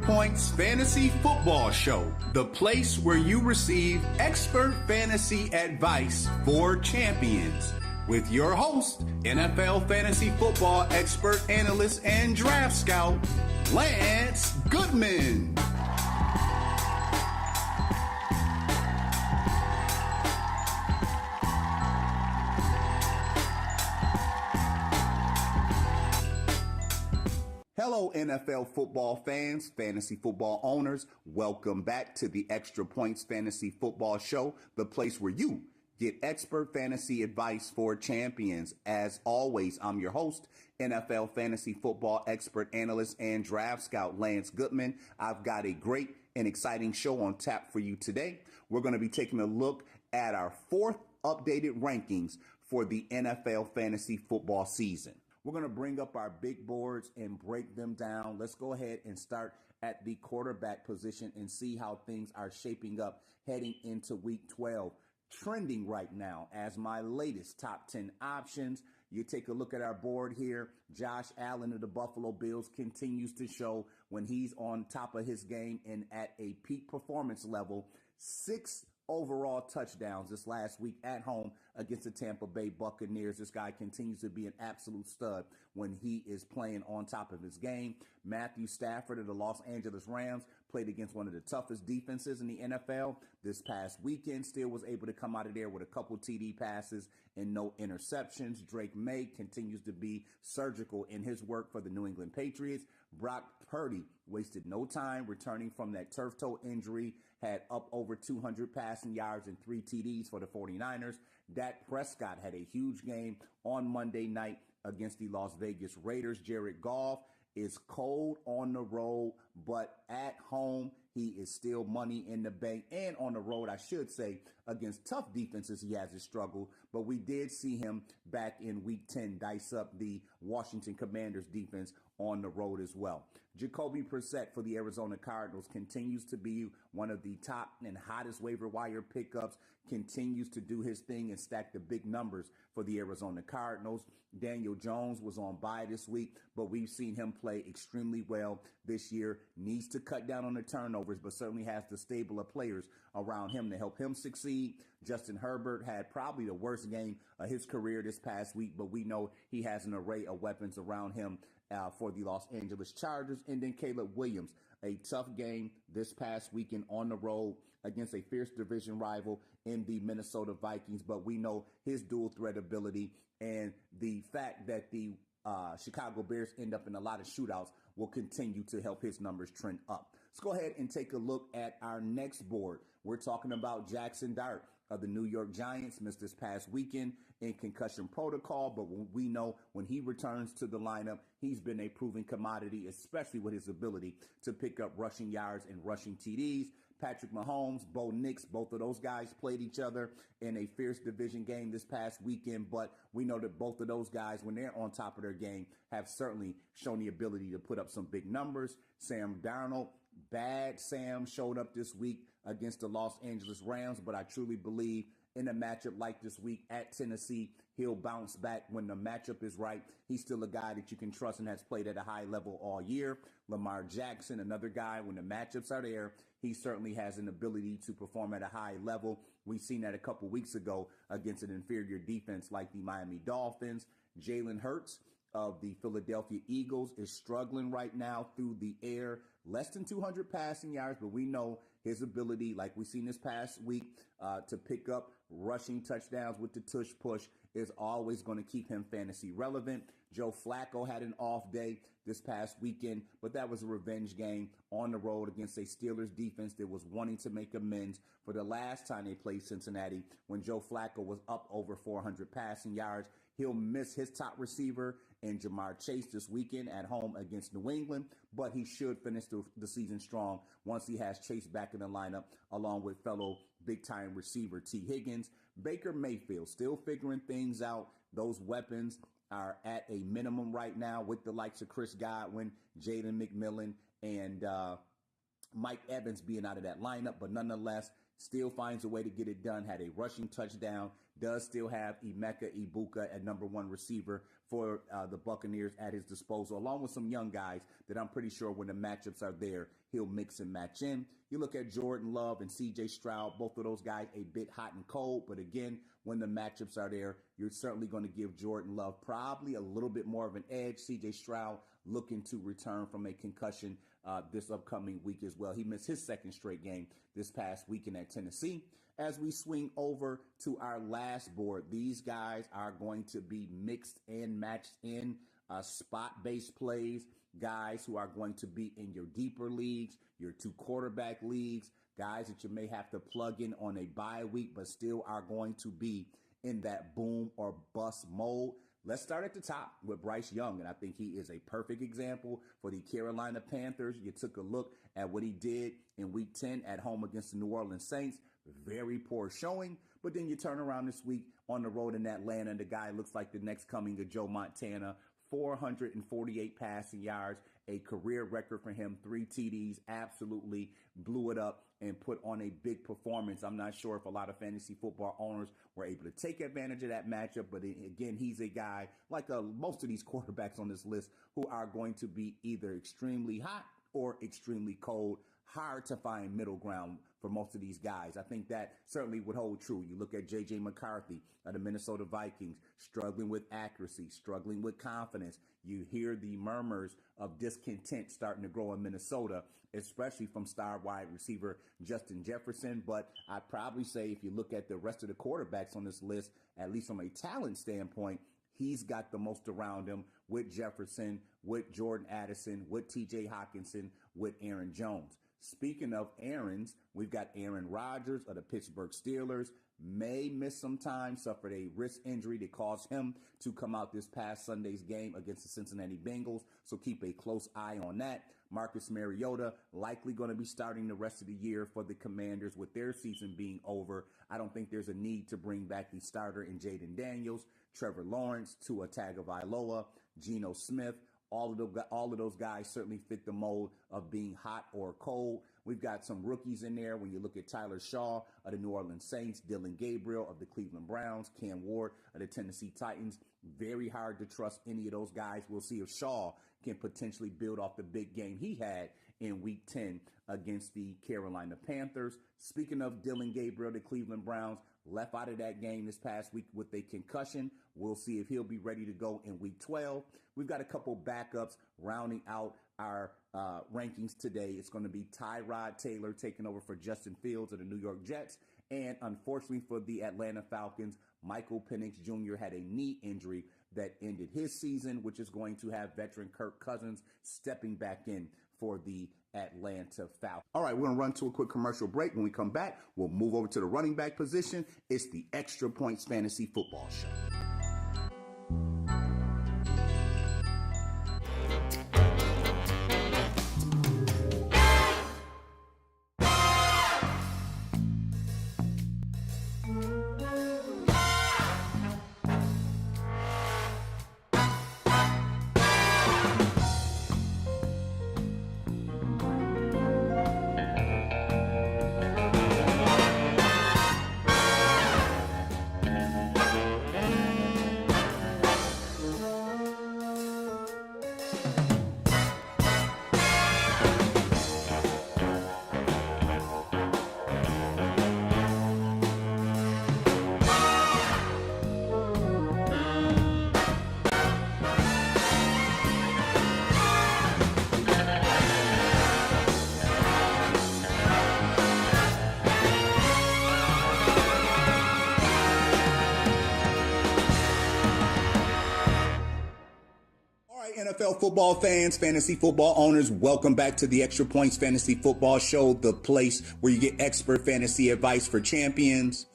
Points Fantasy Football Show, the place where you receive expert fantasy advice for champions. With your host, NFL fantasy football expert, analyst, and draft scout, Lance Goodman. Hello, NFL football fans, fantasy football owners. Welcome back to the Extra Points Fantasy Football Show, the place where you get expert fantasy advice for champions. As always, I'm your host, NFL fantasy football expert, analyst, and draft scout, Lance Goodman. I've got a great and exciting show on tap for you today. We're going to be taking a look at our fourth updated rankings for the NFL fantasy football season. We're going to bring up our big boards and break them down. Let's go ahead and start at the quarterback position and see how things are shaping up heading into week 12. Trending right now as my latest top 10 options. You take a look at our board here. Josh Allen of the Buffalo Bills continues to show when he's on top of his game and at a peak performance level. 6 overall touchdowns this last week at home against the Tampa Bay Buccaneers. This guy continues to be an absolute stud when he is playing on top of his game. Matthew Stafford of the Los Angeles Rams played against one of the toughest defenses in the NFL this past weekend. Still was able to come out of there with a couple TD passes and no interceptions. Drake May continues to be surgical in his work for the New England Patriots. Brock Purdy wasted no time returning from that turf toe injury, had up over 200 passing yards and 3 TDs for the 49ers. Dak Prescott had a huge game on Monday night against the Las Vegas Raiders. Jared Goff is cold on the road, but at home, he is still money in the bank. And on the road, I should say, against tough defenses, he has his struggle. But we did see him back in week 10 dice up the Washington Commanders defense on the road as well. Jacoby Brissett for the Arizona Cardinals continues to be one of the top and hottest waiver wire pickups, continues to do his thing and stack the big numbers for the Arizona Cardinals. Daniel Jones was on bye this week, but we've seen him play extremely well this year. Needs to cut down on the turnovers, but certainly has the stable of players around him to help him succeed. Justin Herbert had probably the worst game of his career this past week, but we know he has an array of weapons around him for the Los Angeles Chargers. And then Caleb Williams, a tough game this past weekend on the road against a fierce division rival in the Minnesota Vikings. But we know his dual threat ability and the fact that the Chicago Bears end up in a lot of shootouts will continue to help his numbers trend up. Let's go ahead and take a look at our next board. We're talking about Jackson Dart of the New York Giants. Missed this past weekend in concussion protocol, but we know when he returns to the lineup, he's been a proven commodity, especially with his ability to pick up rushing yards and rushing TDs. Patrick Mahomes, Bo Nix, both of those guys played each other in a fierce division game this past weekend, but we know that both of those guys, when they're on top of their game, have certainly shown the ability to put up some big numbers. Sam Darnold, bad Sam, showed up this week against the Los Angeles Rams, but I truly believe in a matchup like this week at Tennessee, he'll bounce back when the matchup is right. He's still a guy that you can trust and has played at a high level all year. Lamar Jackson, another guy, when the matchups are there, he certainly has an ability to perform at a high level. We've seen that a couple weeks ago against an inferior defense like the Miami Dolphins. Jalen Hurts of the Philadelphia Eagles is struggling right now through the air. Less than 200 passing yards, but we know his ability, like we've seen this past week, to pick up rushing touchdowns with the tush push is always going to keep him fantasy relevant. Joe Flacco had an off day this past weekend, but that was a revenge game on the road against a Steelers defense that was wanting to make amends for the last time they played Cincinnati when Joe Flacco was up over 400 passing yards. He'll miss his top receiver in Jamar Chase this weekend at home against New England, but he should finish the season strong once he has Chase back in the lineup along with fellow big-time receiver T. Higgins. Baker Mayfield still figuring things out. Those weapons are at a minimum right now with the likes of Chris Godwin, Jaden McMillan, and Mike Evans being out of that lineup, but nonetheless, still finds a way to get it done. Had a rushing touchdown does still have Emeka Ibuka at number one receiver for the Buccaneers at his disposal, along with some young guys that I'm pretty sure when the matchups are there, he'll mix and match in. You look at Jordan Love and C.J. Stroud, both of those guys a bit hot and cold, but again, when the matchups are there, you're certainly going to give Jordan Love probably a little bit more of an edge. C.J. Stroud looking to return from a concussion this upcoming week as well. He missed his second straight game this past weekend at Tennessee. As we swing over to our last board, these guys are going to be mixed and matched in spot-based plays, guys who are going to be in your deeper leagues, your two quarterback leagues, guys that you may have to plug in on a bye week, but still are going to be in that boom or bust mode. Let's start at the top with Bryce Young, and I think he is a perfect example for the Carolina Panthers. You took a look at what he did in Week 10 at home against the New Orleans Saints. Very poor showing, but then you turn around this week on the road in Atlanta, and the guy looks like the next coming of Joe Montana. 448 passing yards, a career record for him, 3 TDs, absolutely blew it up and put on a big performance. I'm not sure if a lot of fantasy football owners were able to take advantage of that matchup, but again, he's a guy like most of these quarterbacks on this list who are going to be either extremely hot or extremely cold. Hard to find middle ground for most of these guys. I think that certainly would hold true. You look at J.J. McCarthy of the Minnesota Vikings, struggling with accuracy, struggling with confidence. You hear the murmurs of discontent starting to grow in Minnesota, especially from star wide receiver Justin Jefferson. But I'd probably say if you look at the rest of the quarterbacks on this list, at least from a talent standpoint, he's got the most around him with Jefferson, with Jordan Addison, with T.J. Hockenson, with Aaron Jones. Speaking of Aarons, we've got Aaron Rodgers of the Pittsburgh Steelers. May miss some time, suffered a wrist injury that caused him to come out this past Sunday's game against the Cincinnati Bengals. So keep a close eye on that. Marcus Mariota likely going to be starting the rest of the year for the Commanders with their season being over. I don't think there's a need to bring back the starter in Jaden Daniels, Trevor Lawrence, Tua Tagovailoa, Geno Smith. All of those guys certainly fit the mold of being hot or cold. We've got some rookies in there. When you look at Tyler Shaw of the New Orleans Saints, Dylan Gabriel of the Cleveland Browns, Cam Ward of the Tennessee Titans. Very hard to trust any of those guys. We'll see if Shaw can potentially build off the big game he had in Week 10 against the Carolina Panthers. Speaking of Dylan Gabriel, the Cleveland Browns left out of that game this past week with a concussion. We'll see if he'll be ready to go in Week 12. We've got a couple backups rounding out our rankings today. It's going to be Tyrod Taylor taking over for Justin Fields of the New York Jets. And unfortunately for the Atlanta Falcons, Michael Penix Jr. had a knee injury that ended his season, which is going to have veteran Kirk Cousins stepping back in for the Atlanta Falcons. All right, we're going to run to a quick commercial break. When we come back, we'll move over to the running back position. It's the Extra Points Fantasy Football Show. NFL football fans, fantasy football owners, welcome back to the Extra Points Fantasy Football Show, the place where you get expert fantasy advice for champions.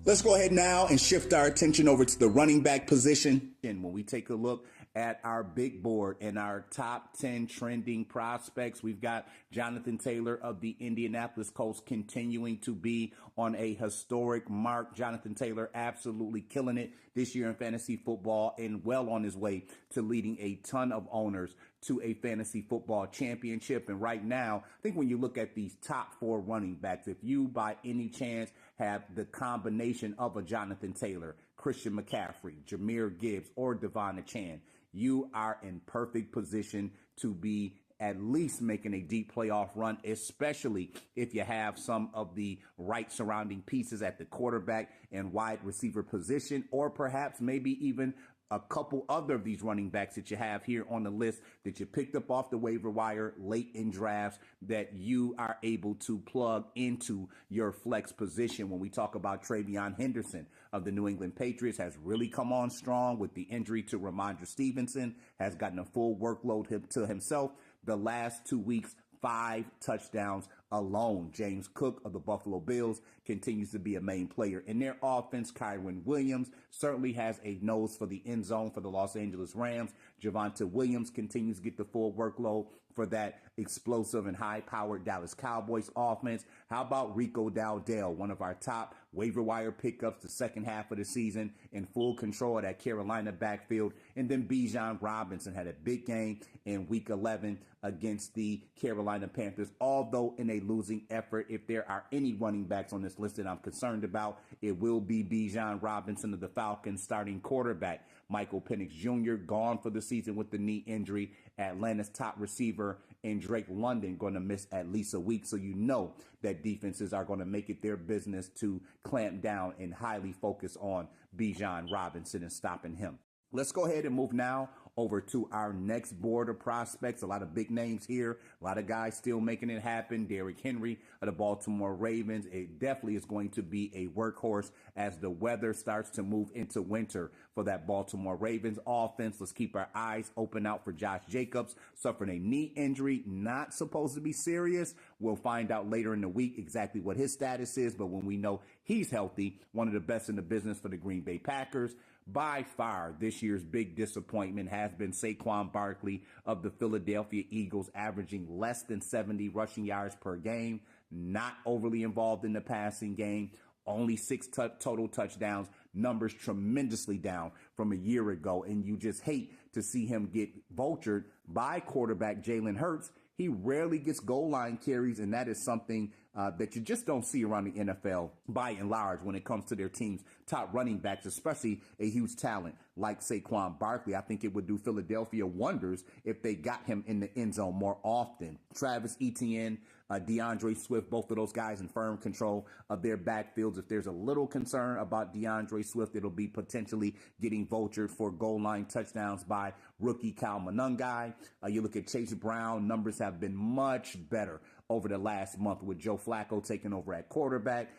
Let's go ahead now and shift our attention over to the running back position. And when we take a look at our big board and our top 10 trending prospects, we've got Jonathan Taylor of the Indianapolis Colts continuing to be on a historic mark. Jonathan Taylor absolutely killing it this year in fantasy football and well on his way to leading a ton of owners to a fantasy football championship. And right now, I think when you look at these top 4 running backs, if you by any chance have the combination of a Jonathan Taylor, Christian McCaffrey, Jahmyr Gibbs, or Devon Achane, you are in perfect position to be at least making a deep playoff run, especially if you have some of the right surrounding pieces at the quarterback and wide receiver position, or perhaps maybe even a couple other of these running backs that you have here on the list that you picked up off the waiver wire late in drafts that you are able to plug into your flex position. When we talk about TreVeyon Henderson of the New England Patriots, has really come on strong with the injury to Ramondre Stevenson, has gotten a full workload to himself. The last 2 weeks, 5 touchdowns alone. James Cook of the Buffalo Bills continues to be a main player in their offense. Kyren Williams certainly has a nose for the end zone for the Los Angeles Rams. Javonte Williams continues to get the full workload for that explosive and high-powered Dallas Cowboys offense. How about Rico Dowdell, one of our top waiver wire pickups the second half of the season, in full control of that Carolina backfield? And then Bijan Robinson had a big game in Week 11 against the Carolina Panthers, although in a losing effort. If there are any running backs on this list that I'm concerned about, it will be Bijan Robinson of the Falcons starting quarterback. Michael Penix Jr. gone for the season with the knee injury. Atlanta's top receiver and Drake London going to miss at least a week. So you know that defenses are going to make it their business to clamp down and highly focus on Bijan Robinson and stopping him. Let's go ahead and move now over to our next board of prospects. A lot of big names here. A lot of guys still making it happen. Derrick Henry of the Baltimore Ravens. It definitely is going to be a workhorse as the weather starts to move into winter for that Baltimore Ravens offense. Let's keep our eyes open out for Josh Jacobs, suffering a knee injury, not supposed to be serious. We'll find out later in the week exactly what his status is, but when we know he's healthy, one of the best in the business for the Green Bay Packers. By far, this year's big disappointment has been Saquon Barkley of the Philadelphia Eagles, averaging less than 70 rushing yards per game, not overly involved in the passing game, only 6 total touchdowns, numbers tremendously down from a year ago, and you just hate to see him get vultured by quarterback Jalen Hurts. He rarely gets goal line carries, and that is something that you just don't see around the NFL by and large when it comes to their team's top running backs, especially a huge talent like Saquon Barkley. I think it would do Philadelphia wonders if they got him in the end zone more often. Travis Etienne, DeAndre Swift, both of those guys in firm control of their backfields. If there's a little concern about DeAndre Swift, it'll be potentially getting vultured for goal line touchdowns by rookie Kyle Monangai. You look at Chase Brown, numbers have been much better over the last month with Joe Flacco taking over at quarterback.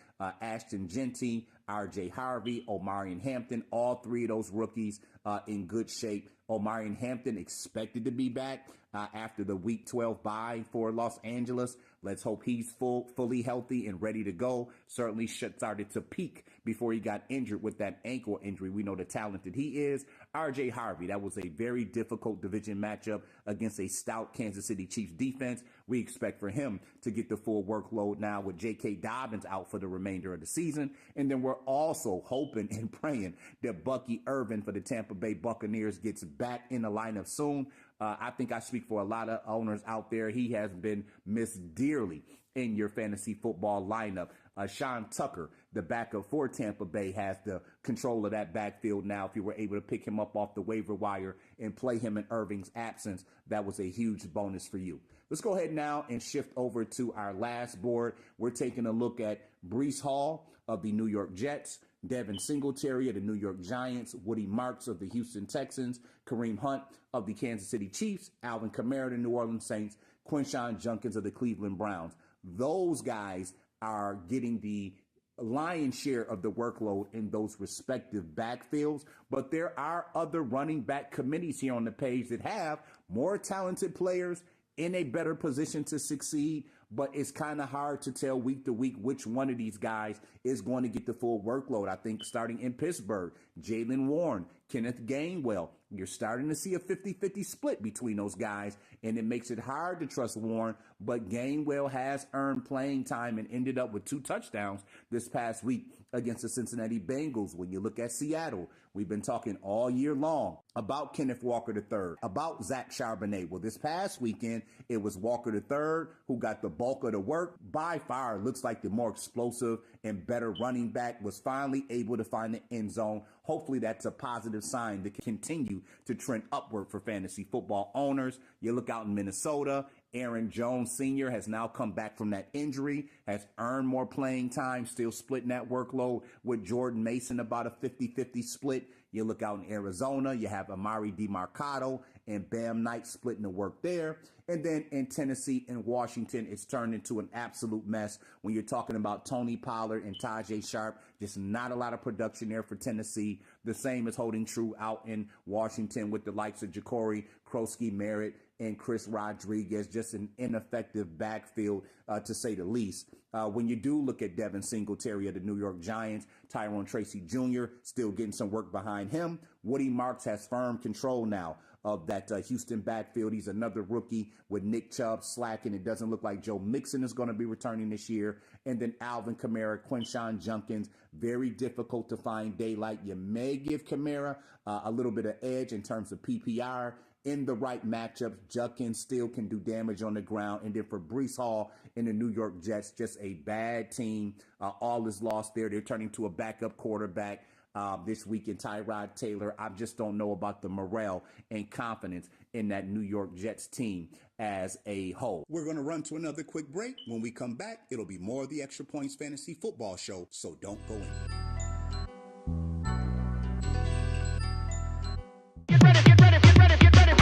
Ashton Genty, R.J. Harvey, Omarion Hampton, all three of those rookies in good shape. Omarion Hampton expected to be back after the Week 12 bye for Los Angeles. Let's hope he's fully healthy and ready to go. Certainly started to peak before he got injured with that ankle injury. We know the talented he is. R.J. Harvey, that was a very difficult division matchup against a stout Kansas City Chiefs defense. We expect for him to get the full workload now with J.K. Dobbins out for the remainder of the season. And then we're also hoping and praying that Bucky Irvin for the Tampa Bay Buccaneers gets back in the lineup soon. I think I speak for a lot of owners out there. He has been missed dearly in your fantasy football lineup. Sean Tucker, the backup for Tampa Bay, has the control of that backfield now. If you were able to pick him up off the waiver wire and play him in Irving's absence, that was a huge bonus for you. Let's go ahead now and shift over to our last board. We're taking a look at Breece Hall of the New York Jets, Devin Singletary of the New York Giants, Woody Marks of the Houston Texans, Kareem Hunt of the Kansas City Chiefs, Alvin Kamara of the New Orleans Saints, Quinshon Judkins of the Cleveland Browns. Those guys are getting the lion's share of the workload in those respective backfields, but there are other running back committees here on the page that have more talented players in a better position to succeed, but it's kind of hard to tell week to week which one of these guys is going to get the full workload. I think starting in Pittsburgh, Jaylen Warren, Kenneth Gainwell, you're starting to see a 50-50 split between those guys, and it makes it hard to trust Warren, but Gainwell has earned playing time and ended up with 2 touchdowns this past week against the Cincinnati Bengals. When you look at Seattle, We've been talking all year long about Kenneth Walker III, about Zach Charbonnet. Well, this past weekend, it was Walker III who got the bulk of the work. By far, looks like the more explosive and better running back was finally able to find the end zone. Hopefully that's a positive sign to continue to trend upward for fantasy football owners. You look out in Minnesota, Aaron Jones Sr. has now come back from that injury, has earned more playing time, still splitting that workload with Jordan Mason, about a 50-50 split. You look out in Arizona, you have Amari DeMarcado and Bam Knight splitting the work there. And then in Tennessee and Washington, it's turned into an absolute mess when you're talking about Tony Pollard and Tajay Sharp. Just not a lot of production there for Tennessee. The same is holding true out in Washington with the likes of Ja'Cory, Krosky, Merritt, and Chris Rodriguez. Just an ineffective backfield, to say the least. When you do look at Devin Singletary of the New York Giants, Tyrone Tracy Jr. still getting some work behind him. Woody Marks has firm control now of that Houston backfield. He's another rookie with Nick Chubb slacking. It doesn't look like Joe Mixon is going to be returning this year. And then Alvin Kamara, Quinshon Judkins, very difficult to find daylight. You may give Kamara a little bit of edge in terms of PPR. In the right matchups, Judkins still can do damage on the ground. And then for Breece Hall in the New York Jets, just a bad team. All is lost there. They're turning to a backup quarterback this week in Tyrod Taylor. I just don't know about the morale and confidence in that New York Jets team as a whole. We're going to run to another quick break. When we come back, it'll be more of the Extra Points Fantasy Football Show, so don't go in. Get ready, get ready, get ready, get ready.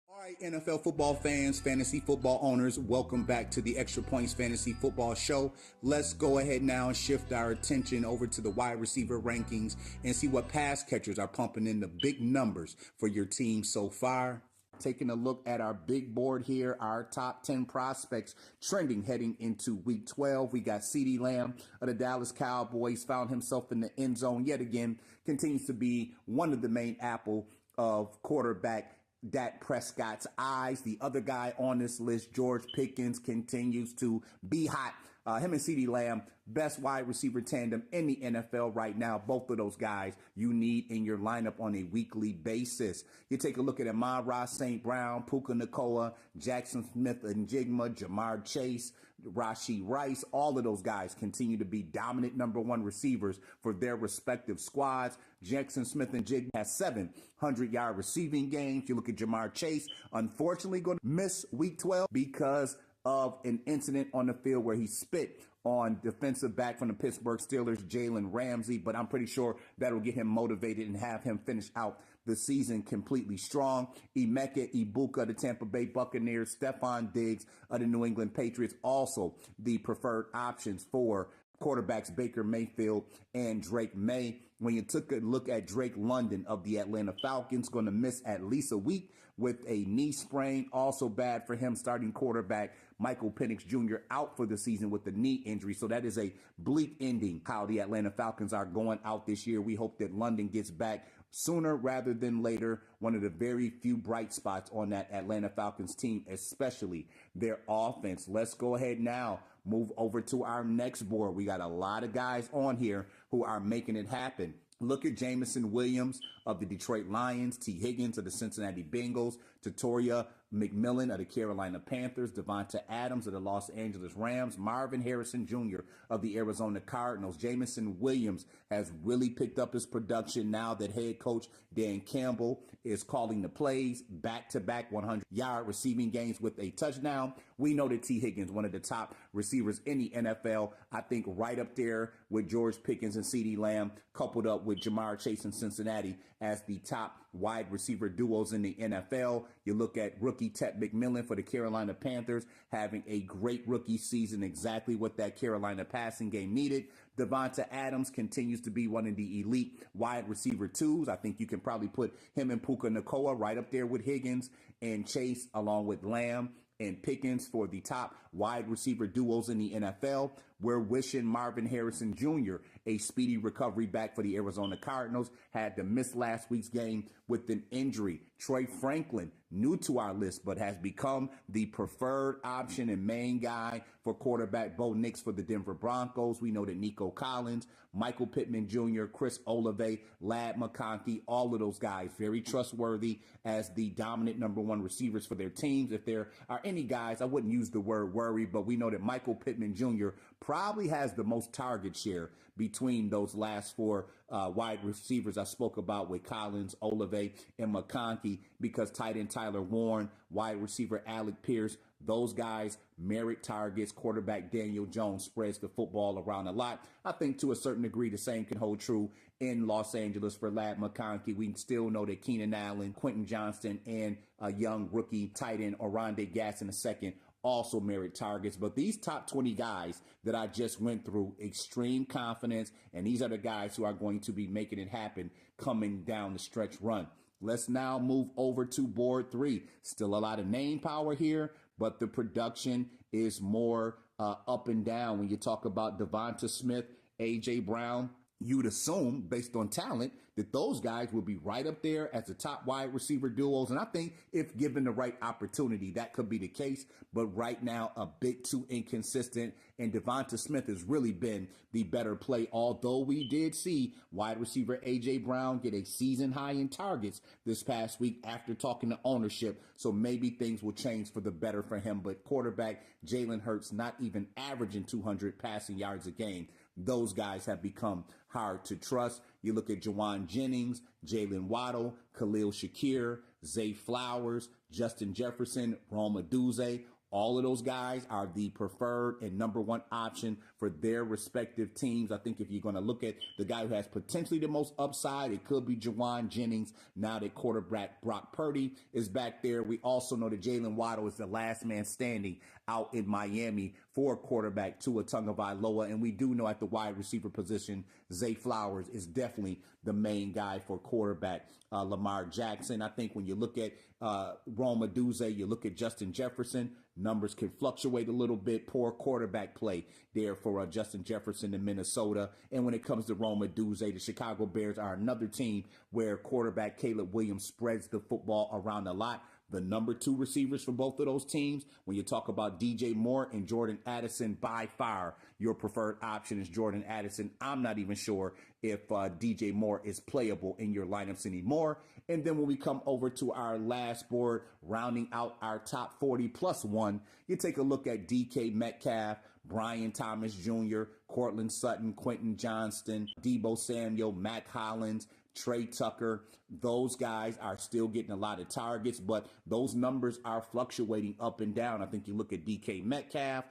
All right, NFL football fans, fantasy football owners, welcome back to the Extra Points Fantasy Football Show. Let's go ahead now and shift our attention over to the wide receiver rankings and see what pass catchers are pumping in the big numbers for your team so far. Taking a look at our big board here, our top 10 prospects trending heading into week 12. We got CeeDee Lamb of the Dallas Cowboys, found himself in the end zone yet again, continues to be one of the main apple of quarterback Dak Prescott's eyes. The other guy on this list, George Pickens, continues to be hot. Him and CeeDee Lamb, best wide receiver tandem in the NFL right now. Both of those guys you need in your lineup on a weekly basis. You take a look at Amon-Ra St. Brown, Puka Nacua, Jackson Smith-Njigba, Jamar Chase, Rashee Rice. All of those guys continue to be dominant number one receivers for their respective squads. Jackson Smith-Njigba has 700-yard receiving games. You look at Jamar Chase, unfortunately going to miss week 12 because of an incident on the field where he spit on defensive back from the Pittsburgh Steelers, Jalen Ramsey, but I'm pretty sure that'll get him motivated and have him finish out the season completely strong. Emeka Egbuka, the Tampa Bay Buccaneers, Stephon Diggs of the New England Patriots, also the preferred options for quarterbacks Baker Mayfield and Drake May. When you took a look at Drake London of the Atlanta Falcons, going to miss at least a week with a knee sprain. Also bad for him, starting quarterback Michael Penix Jr. out for the season with the knee injury. So that is a bleak ending how the Atlanta Falcons are going out this year. We hope that London gets back sooner rather than later. One of the very few bright spots on that Atlanta Falcons team, especially their offense. Let's go ahead now, move over to our next board. We got a lot of guys on here who are making it happen. Look at Jameson Williams of the Detroit Lions, T. Higgins of the Cincinnati Bengals, Tatoria McMillan of the Carolina Panthers, Devonta Adams of the Los Angeles Rams, Marvin Harrison Jr. of the Arizona Cardinals. Jameson Williams has really picked up his production now that head coach Dan Campbell is calling the plays, back-to-back 100-yard receiving games with a touchdown. We know that T. Higgins, one of the top receivers in the NFL, I think right up there with George Pickens and CeeDee Lamb, coupled up with Jamar Chase in Cincinnati as the top wide receiver duos in the NFL. You look at rookie Ted McMillan for the Carolina Panthers, having a great rookie season, exactly what that Carolina passing game needed. Devonta Adams continues to be one of the elite wide receiver twos. I think you can probably put him and Puka Nacua right up there with Higgins and Chase, along with Lamb and Pickens for the top wide receiver duos in the NFL. We're wishing Marvin Harrison Jr. a speedy recovery back for the Arizona Cardinals. Had to miss last week's game with an injury. Troy Franklin, new to our list, but has become the preferred option and main guy for quarterback Bo Nix for the Denver Broncos. We know that Nico Collins, Michael Pittman Jr., Chris Olave, Ladd McConkey, all of those guys very trustworthy as the dominant number one receivers for their teams. If there are any guys, I wouldn't use the word worry, but we know that Michael Pittman Jr. probably has the most target share between those last four wide receivers I spoke about with Collins, Olave, and McConkey, because tight end Tyler Warren, wide receiver Alec Pierce, those guys merit targets. Quarterback Daniel Jones spreads the football around a lot. I think to a certain degree the same can hold true in Los Angeles for Ladd McConkey. We still know that Keenan Allen, Quentin Johnston, and a young rookie tight end Oronde Gasson II also merit targets. But these top 20 guys that I just went through, extreme confidence, and these are the guys who are going to be making it happen coming down the stretch run. Let's now move over to board 3. Still a lot of name power here, but the production is more up and down. When you talk about Devonta Smith, A.J. Brown, you'd assume, based on talent, that those guys will be right up there as the top wide receiver duos. And I think if given the right opportunity, that could be the case. But right now, a bit too inconsistent. And Devonta Smith has really been the better play, although we did see wide receiver A.J. Brown get a season high in targets this past week after talking to ownership. So maybe things will change for the better for him. But quarterback Jalen Hurts not even averaging 200 passing yards a game. Those guys have become hard to trust. You look at Jawan Jennings, Jalen Waddle, Khalil Shakir, Zay Flowers, Justin Jefferson, Rome Odunze. All of those guys are the preferred and number one option for their respective teams. I think if you're going to look at the guy who has potentially the most upside, it could be Jawan Jennings. Now that quarterback Brock Purdy is back there, we also know that Jalen Waddle is the last man standing out in Miami for quarterback Tua Tagovailoa. And we do know at the wide receiver position, Zay Flowers is definitely the main guy for quarterback Lamar Jackson. I think when you look at Rome Odunze, you look at Justin Jefferson, numbers can fluctuate a little bit. Poor quarterback play there for Justin Jefferson in Minnesota. And when it comes to Rome Odunze, the Chicago Bears are another team where quarterback Caleb Williams spreads the football around a lot. The number 2 receivers for both of those teams, when you talk about DJ Moore and Jordan Addison, by far your preferred option is Jordan Addison. I'm not even sure if DJ Moore is playable in your lineups anymore. And then when we come over to our last board, rounding out our top 40 plus one, you take a look at DK Metcalf, Brian Thomas Jr., Cortland Sutton, Quentin Johnston, Deebo Samuel, Mac Hollins, Trey Tucker. Those guys are still getting a lot of targets, but those numbers are fluctuating up and down. I think you look at DK Metcalf,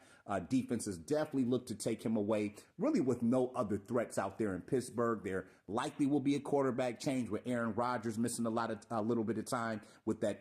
defenses definitely look to take him away, really with no other threats out there in Pittsburgh. There likely will be a quarterback change with Aaron Rodgers missing a little bit of time with that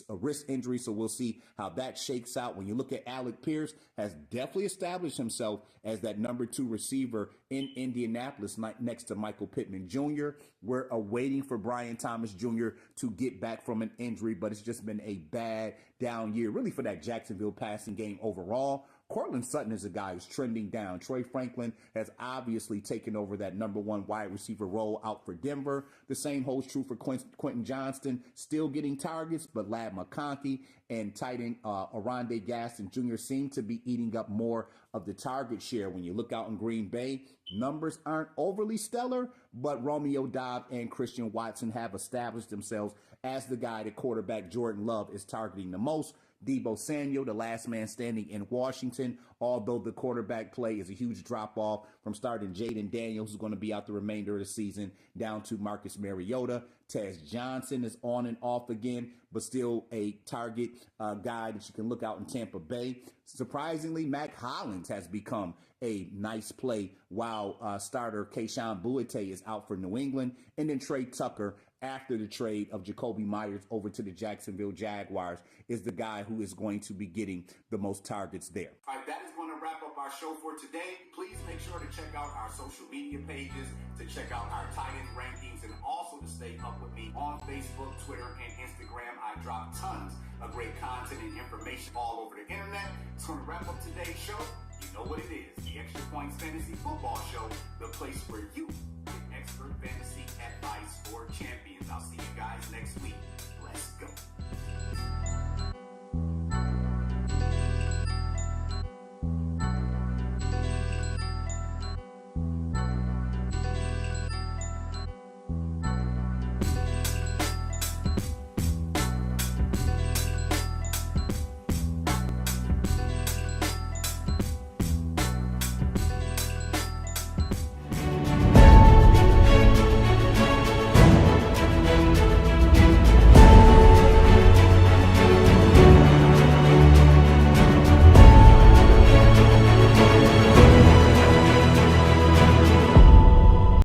wrist injury. So we'll see how that shakes out. When you look at Alec Pierce, has definitely established himself as that number 2 receiver in Indianapolis next to Michael Pittman Jr. We're awaiting for Brian Thomas Jr. to get back from an injury, but it's just been a bad down year, really, for that Jacksonville passing game overall. Cortland Sutton is a guy who's trending down. Troy Franklin has obviously taken over that number 1 wide receiver role out for Denver. The same holds true for Quentin Johnston, still getting targets, but Ladd McConkey and tight end Oronde Gaston Jr. seem to be eating up more of the target share. When you look out in Green Bay, numbers aren't overly stellar, but Romeo Doubs and Christian Watson have established themselves as the guy that quarterback Jordan Love is targeting the most. Deebo Samuel, the last man standing in Washington, although the quarterback play is a huge drop-off from starting Jaden Daniels, who's going to be out the remainder of the season, down to Marcus Mariota. Tez Johnson is on and off again, but still a target guy that you can look out in Tampa Bay. Surprisingly, Mac Hollins has become a nice play while starter Keyshawn Butte is out for New England. And then Trey Tucker, after the trade of Jacoby Myers over to the Jacksonville Jaguars, is the guy who is going to be getting the most targets there. All right, that is going to wrap up our show for today. Please make sure to check out our social media pages, to check out our tight end rankings, and also to stay up with me on Facebook, Twitter, and Instagram. I drop tons of great content and information all over the internet. It's going to wrap up today's show. You know what it is, the Extra Points Fantasy Football Show, the place where you get expert fantasy advice for champions. I'll see you guys next week. Let's go.